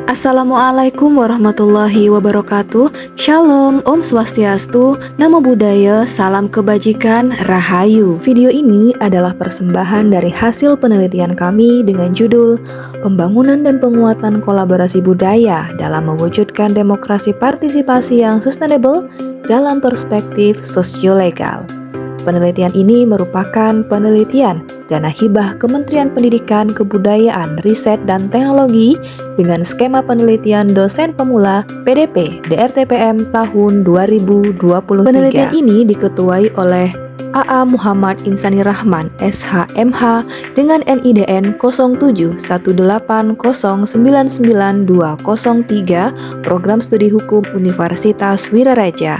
Assalamualaikum warahmatullahi wabarakatuh. Shalom, Om Swastiastu, Namo Buddhaya, Salam Kebajikan, Rahayu. Video ini adalah persembahan dari hasil penelitian kami dengan judul Pembangunan dan Penguatan Kolaborasi Budaya dalam Mewujudkan Demokrasi Partisipasi yang Sustainable dalam Perspektif Sosiolegal. Penelitian ini merupakan penelitian dana hibah Kementerian Pendidikan, Kebudayaan, Riset, dan Teknologi dengan skema penelitian dosen pemula PDP DRTPM tahun 2023. Penelitian ini diketuai oleh AA Muhammad Insani Rahman, SHMH, dengan NIDN 0718099203, Program Studi Hukum Universitas Wiraraja,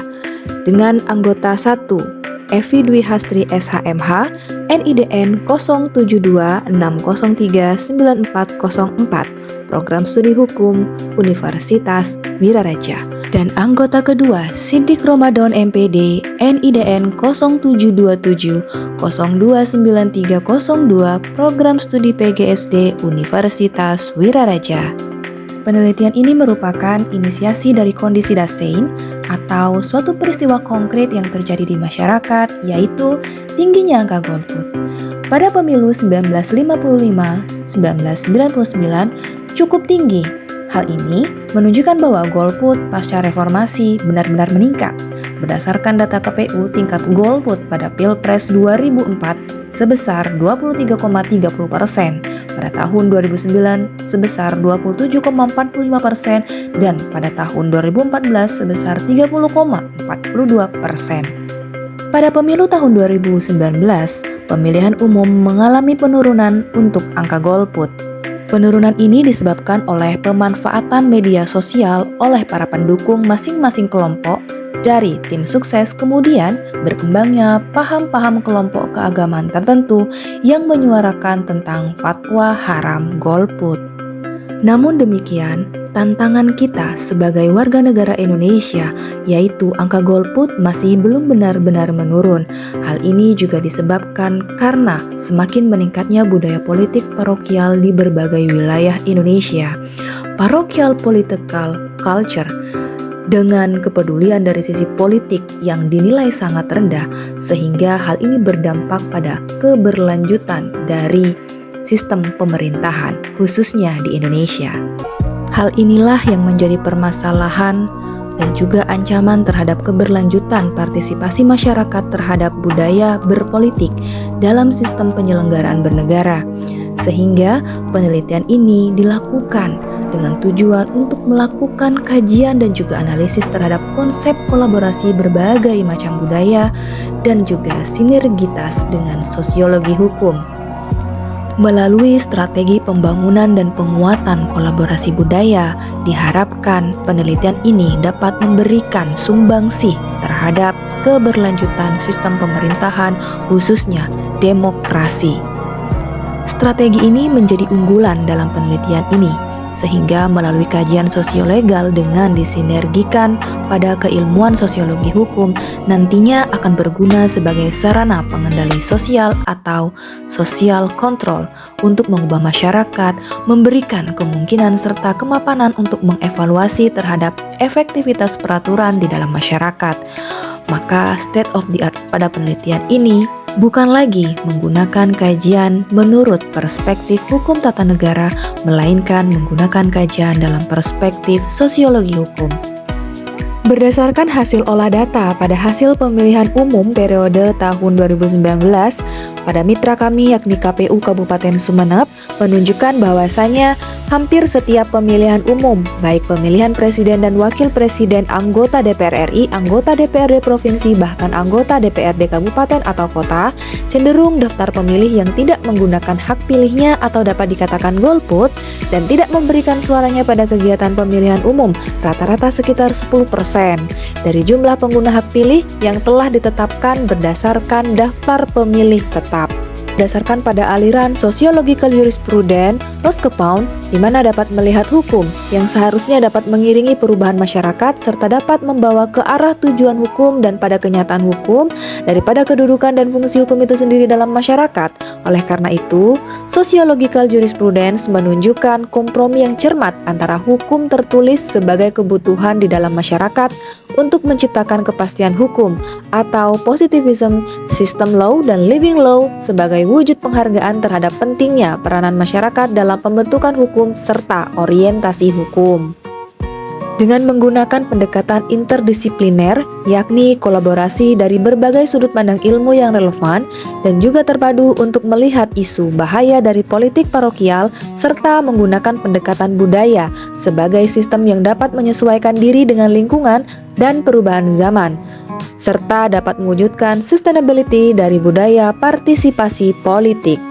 dengan anggota 1 Evi Dwi Hastri SHMH, NIDN 0726039404, Program Studi Hukum Universitas Wiraraja. Dan anggota kedua Siddiq Ramadan MPD, NIDN 0727029302, Program Studi PGSD Universitas Wiraraja. Penelitian ini merupakan inisiasi dari kondisi dasein atau suatu peristiwa konkret yang terjadi di masyarakat, yaitu tingginya angka golput. Pada pemilu 1955-1999 cukup tinggi. Hal ini menunjukkan bahwa golput pasca reformasi benar-benar meningkat. Berdasarkan data KPU, tingkat golput pada Pilpres 2004 sebesar 23,30%, pada tahun 2009 sebesar 27,45%, dan pada tahun 2014 sebesar 30,42%. Pada pemilu tahun 2019, pemilihan umum mengalami penurunan untuk angka golput. Penurunan ini disebabkan oleh pemanfaatan media sosial oleh para pendukung masing-masing kelompok dari tim sukses, kemudian berkembangnya paham-paham kelompok keagamaan tertentu yang menyuarakan tentang fatwa haram golput. Namun demikian, tantangan kita sebagai warga negara Indonesia yaitu angka golput masih belum benar-benar menurun. Hal ini juga disebabkan karena semakin meningkatnya budaya politik parokial di berbagai wilayah Indonesia. Parochial political culture dengan kepedulian dari sisi politik yang dinilai sangat rendah, sehingga hal ini berdampak pada keberlanjutan dari sistem pemerintahan, khususnya di Indonesia. Hal inilah yang menjadi permasalahan dan juga ancaman terhadap keberlanjutan partisipasi masyarakat terhadap budaya berpolitik dalam sistem penyelenggaraan bernegara. Sehingga penelitian ini dilakukan dengan tujuan untuk melakukan kajian dan juga analisis terhadap konsep kolaborasi berbagai macam budaya dan juga sinergitas dengan sosiologi hukum. Melalui strategi pembangunan dan penguatan kolaborasi budaya, diharapkan penelitian ini dapat memberikan sumbangsih terhadap keberlanjutan sistem pemerintahan, khususnya demokrasi. Strategi ini menjadi unggulan dalam penelitian ini, sehingga melalui kajian sosiolegal dengan disinergikan pada keilmuan sosiologi hukum nantinya akan berguna sebagai sarana pengendali sosial atau social control untuk mengubah masyarakat, memberikan kemungkinan serta kemapanan untuk mengevaluasi terhadap efektivitas peraturan di dalam masyarakat. Maka state of the art pada penelitian ini bukan lagi menggunakan kajian menurut perspektif hukum tata negara, melainkan menggunakan kajian dalam perspektif sosiologi hukum. Berdasarkan hasil olah data pada hasil pemilihan umum periode tahun 2019, pada mitra kami yakni KPU Kabupaten Sumeneb menunjukkan bahwasannya hampir setiap pemilihan umum, baik pemilihan presiden dan wakil presiden, anggota DPR RI, anggota DPRD provinsi, bahkan anggota DPRD kabupaten atau kota, cenderung daftar pemilih yang tidak menggunakan hak pilihnya atau dapat dikatakan golput dan tidak memberikan suaranya pada kegiatan pemilihan umum, rata-rata sekitar 10% dari jumlah pengguna hak pilih yang telah ditetapkan berdasarkan daftar pemilih tetap. Berdasarkan pada aliran Sociological Jurisprudence, Roscoe Pound, di mana dapat melihat hukum yang seharusnya dapat mengiringi perubahan masyarakat serta dapat membawa ke arah tujuan hukum dan pada kenyataan hukum daripada kedudukan dan fungsi hukum itu sendiri dalam masyarakat. Oleh karena itu, Sociological Jurisprudence menunjukkan kompromi yang cermat antara hukum tertulis sebagai kebutuhan di dalam masyarakat untuk menciptakan kepastian hukum atau positivism, system law, dan living law sebagai wujud penghargaan terhadap pentingnya peranan masyarakat dalam pembentukan hukum serta orientasi hukum. Dengan menggunakan pendekatan interdisipliner, yakni kolaborasi dari berbagai sudut pandang ilmu yang relevan dan juga terpadu untuk melihat isu bahaya dari politik parokial serta menggunakan pendekatan budaya sebagai sistem yang dapat menyesuaikan diri dengan lingkungan dan perubahan zaman, serta dapat mewujudkan sustainability dari budaya partisipasi politik.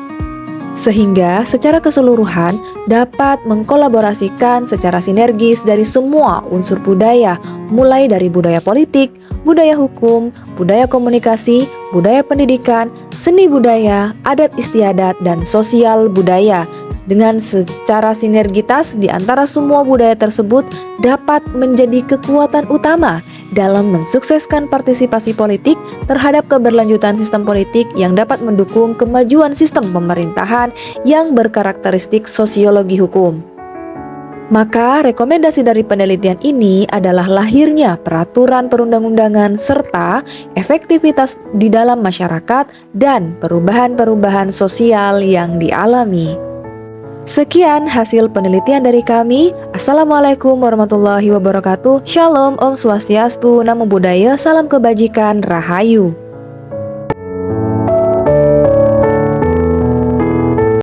Sehingga secara keseluruhan dapat mengkolaborasikan secara sinergis dari semua unsur budaya, mulai dari budaya politik, budaya hukum, budaya komunikasi, budaya pendidikan, seni budaya, adat istiadat, dan sosial budaya. Dengan secara sinergitas di antara semua budaya tersebut dapat menjadi kekuatan utama dalam mensukseskan partisipasi politik terhadap keberlanjutan sistem politik yang dapat mendukung kemajuan sistem pemerintahan yang berkarakteristik sosiologi hukum. Maka, rekomendasi dari penelitian ini adalah lahirnya peraturan perundang-undangan serta efektivitas di dalam masyarakat dan perubahan-perubahan sosial yang dialami. Sekian hasil penelitian dari kami. Assalamualaikum warahmatullahi wabarakatuh. Shalom, Om Swastiastu, Namo Buddhaya, Salam Kebajikan, Rahayu.